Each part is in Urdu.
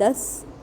10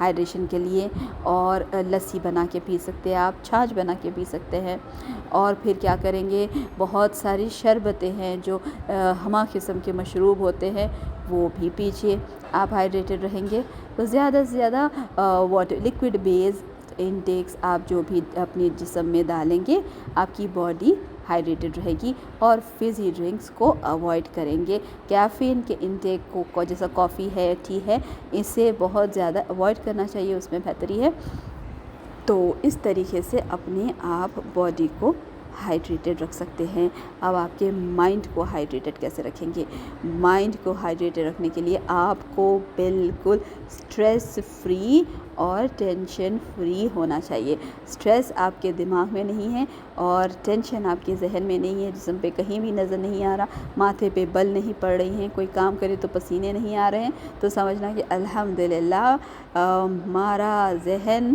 ہائیڈریشن کے لیے، اور لسی بنا کے پی سکتے ہیں آپ، چھاچھ بنا کے پی سکتے ہیں، اور پھر کیا کریں گے، بہت ساری شربتیں ہیں جو ہمہ قسم کے مشروب ہوتے ہیں، وہ بھی پیجیے، آپ ہائیڈریٹڈ رہیں گے۔ تو زیادہ سے زیادہ لکوڈ بیس انٹیکس آپ جو بھی اپنے جسم میں ڈالیں گے، آپ کی باڈی ہائیڈریٹڈ رہے گی، اور فزی ڈرنکس کو اوائڈ کریں گے۔ کیفین کے انٹیک کو جیسا کافی ہے، ٹی ہے، اسے بہت زیادہ اوائڈ کرنا چاہیے، اس میں بہتری ہے۔ تو اس طریقے سے اپنے آپ باڈی کو ہائیڈریٹڈ رکھ سکتے ہیں۔ اب آپ کے مائنڈ کو ہائیڈریٹڈ کیسے رکھیں گے؟ مائنڈ کو ہائیڈریٹڈ رکھنے کے لیے آپ کو بالکل سٹریس فری اور ٹینشن فری ہونا چاہیے۔ سٹریس آپ کے دماغ میں نہیں ہے، اور ٹینشن آپ کے ذہن میں نہیں ہے، جسم پہ کہیں بھی نظر نہیں آ رہا، ماتھے پہ بل نہیں پڑ رہی ہیں، کوئی کام کرے تو پسینے نہیں آ رہے ہیں، تو سمجھنا کہ الحمدللہ ہمارا ذہن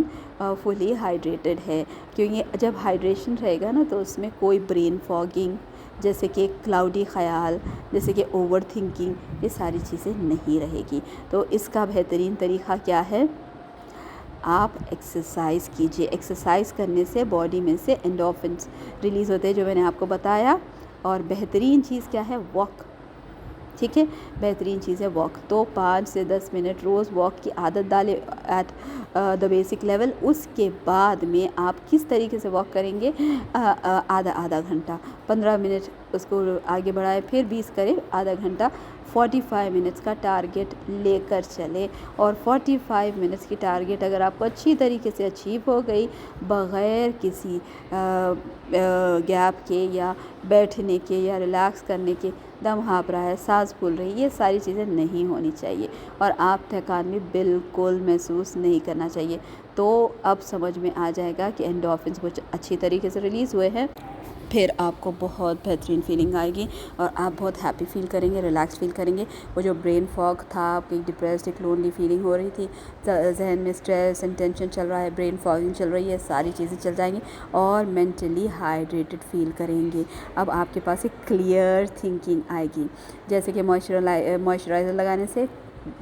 فلی ہائیڈریٹڈ ہے۔ کیونکہ جب ہائیڈریشن رہے گا نا، تو اس میں کوئی برین فاگنگ، جیسے کہ کلاؤڈی خیال، جیسے کہ اوور تھنکنگ، یہ ساری چیزیں نہیں رہے گی۔ تو اس کا بہترین طریقہ کیا ہے؟ آپ ایکسرسائز کیجئے۔ ایکسرسائز کرنے سے باڈی میں سے اینڈورفنس ریلیز ہوتے ہیں، جو میں نے آپ کو بتایا۔ اور بہترین چیز کیا ہے؟ واک، ٹھیک ہے، بہترین چیز ہے واک۔ تو 5 سے 10 منٹ روز واک کی عادت ڈالے ایٹ دا بیسک لیول۔ اس کے بعد میں آپ کس طریقے سے واک کریں گے؟ آدھا گھنٹہ، 15 منٹ اس کو آگے بڑھائے، پھر 20 کرے، آدھا گھنٹہ، 45 منٹس کا ٹارگٹ لے کر چلے۔ اور 45 منٹس کی ٹارگٹ اگر آپ کو اچھی طریقے سے اچیو ہو گئی، بغیر کسی گیپ کے یا بیٹھنے کے یا ریلیکس کرنے کے، دم ہانپ رہا ہے، سانس پھول رہی ہے، یہ ساری چیزیں نہیں ہونی چاہیے، اور آپ تھکان بھی بالکل محسوس نہیں کرنا چاہیے۔ تو اب سمجھ میں آ جائے گا کہ اینڈورفنس کچھ اچھی طریقے سے ریلیز ہوئے ہیں، پھر آپ کو بہت بہترین فیلنگ آئے گی، اور آپ بہت ہیپی فیل کریں گے، ریلیکس فیل کریں گے۔ وہ جو برین فاگ تھا، آپ کی ڈپریسڈ، ایک لونلی فیلنگ ہو رہی تھی، ذہن میں اسٹریس اینڈ ٹینشن چل رہا ہے، برین فاگنگ چل رہی ہے، ساری چیزیں چل جائیں گی، اور مینٹلی ہائیڈریٹڈ فیل کریں گے۔ اب آپ کے پاس ایک کلیئر تھنکنگ آئے گی، جیسے کہ موئسچرائزر لگانے سے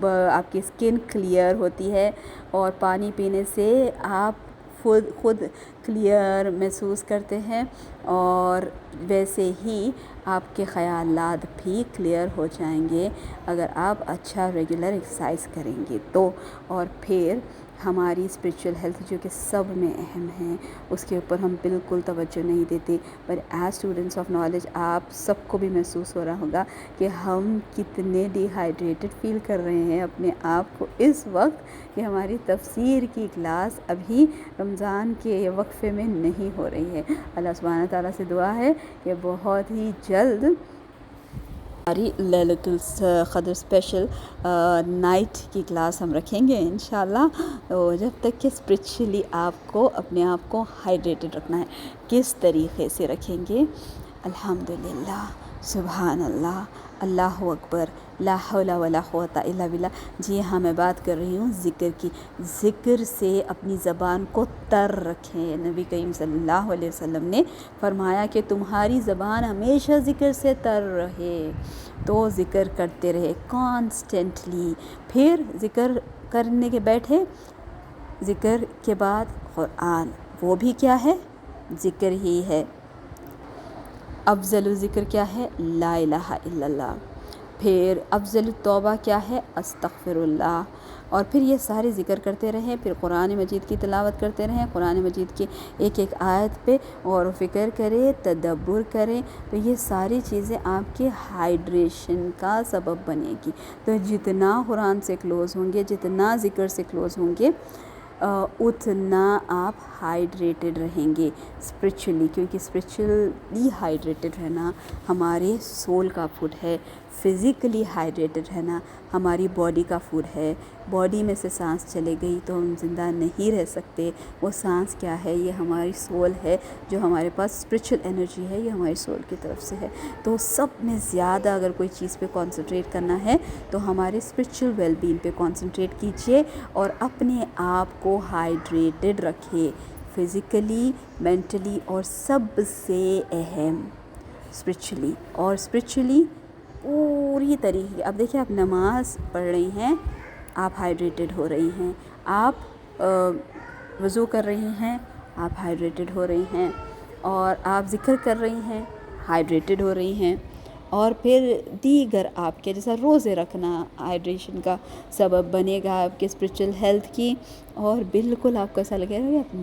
آپ کی اسکن کلیئر ہوتی ہے، اور پانی پینے سے آپ خود کلیئر محسوس کرتے ہیں، اور ویسے ہی آپ کے خیالات بھی کلیئر ہو جائیں گے اگر آپ اچھا ریگولر ایکسرسائز کریں گے تو۔ اور پھر ہماری اسپریچول ہیلتھ جو کہ سب میں اہم ہے، اس کے اوپر ہم بالکل توجہ نہیں دیتے، پر ایز اسٹوڈنٹس آف نالج آپ سب کو بھی محسوس ہو رہا ہوگا کہ ہم کتنے ڈی ہائیڈریٹڈ فیل کر رہے ہیں اپنے آپ کو اس وقت، کہ ہماری تفسیر کی کلاس ابھی رمضان کے وقفے میں نہیں ہو رہی ہے۔ اللہ سبحانہ تعالیٰ سے دعا ہے کہ بہت ہی جلد ہماری لیلۃ القدر اسپیشل نائٹ کی کلاس ہم رکھیں گے انشاءاللہ۔ جب تک کہ اسپریچولی آپ کو اپنے آپ کو ہائیڈریٹڈ رکھنا ہے، کس طریقے سے رکھیں گے؟ الحمدللہ، سبحان اللہ، اللہ اکبر، لا حول ولا قوت الا باللہ۔ جی ہاں، میں بات کر رہی ہوں ذکر کی۔ ذکر سے اپنی زبان کو تر رکھیں۔ نبی کریم صلی اللہ علیہ وسلم نے فرمایا کہ تمہاری زبان ہمیشہ ذکر سے تر رہے، تو ذکر کرتے رہے کانسٹنٹلی۔ پھر ذکر کرنے کے بیٹھے، ذکر کے بعد قرآن، وہ بھی کیا ہے؟ ذکر ہی ہے۔ افضل ذکر کیا ہے؟ لا الہ الا اللہ۔ پھر افضل توبہ کیا ہے؟ استغفر اللہ۔ اور پھر یہ سارے ذکر کرتے رہیں، پھر قرآن مجید کی تلاوت کرتے رہیں، قرآن مجید کی ایک ایک آیت پہ غور و فکر کریں، تدبر کریں، تو یہ ساری چیزیں آپ کے ہائیڈریشن کا سبب بنے گی۔ تو جتنا قرآن سے کلوز ہوں گے، جتنا ذکر سے کلوز ہوں گے، اتنا آپ ہائیڈریٹڈ رہیں گے اسپریچولی، کیونکہ اسپریچولی ہائیڈریٹڈ رہنا ہمارے سول کا فوڈ ہے، فزیکلی ہائیڈریٹڈ رہنا ہماری باڈی کا فوڈ ہے۔ باڈی میں سے سانس چلے گئی تو ہم زندہ نہیں رہ سکتے۔ وہ سانس کیا ہے؟ یہ ہماری سول ہے، جو ہمارے پاس اسپریچول انرجی ہے، یہ ہماری سول کی طرف سے ہے۔ تو سب میں زیادہ اگر کوئی چیز پہ کانسنٹریٹ کرنا ہے تو ہمارے اسپریچول ویل بینگ پہ کانسنٹریٹ کیجیے، اور اپنے آپ کو ہائیڈریٹڈ رکھے، فزیکلی، مینٹلی، اور سب سے اہم اسپریچولی۔ اور اسپریچولی پوری طریقے، اب دیکھیں آپ نماز پڑھ رہی ہیں، آپ ہائیڈریٹڈ ہو رہی ہیں. آپ وضو کر رہی ہیں, آپ ہائیڈریٹڈ ہو رہی ہیں. اور آپ ذکر کر رہی ہیں, ہائیڈریٹڈ ہو رہی ہیں. اور پھر دیگر آپ کے جیسا روزے رکھنا ہائیڈریشن کا سبب بنے گا آپ کے اسپریچول ہیلتھ کی. اور بالکل آپ کو ایسا لگے گا کہ آپ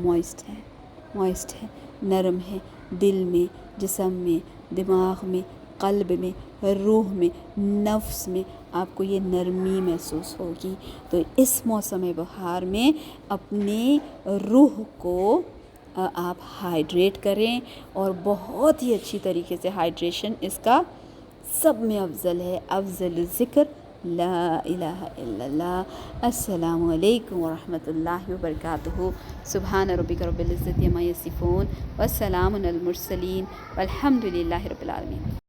موئسٹ ہے, نرم ہے, دل میں, جسم میں, دماغ میں, قلب میں, روح میں, نفس میں آپ کو یہ نرمی محسوس ہوگی. تو اس موسم بہار میں اپنے روح کو آپ ہائیڈریٹ کریں, اور بہت ہی اچھی طریقے سے ہائیڈریشن اس کا سب میں افضل ہے. افضل ذکر لا الہ الا اللہ. السلام علیکم ورحمۃ اللہ وبرکاتہ. سبحان ربک رب العزت عما یصفون والسلام علی المرسلین والحمد للہ رب العالمین.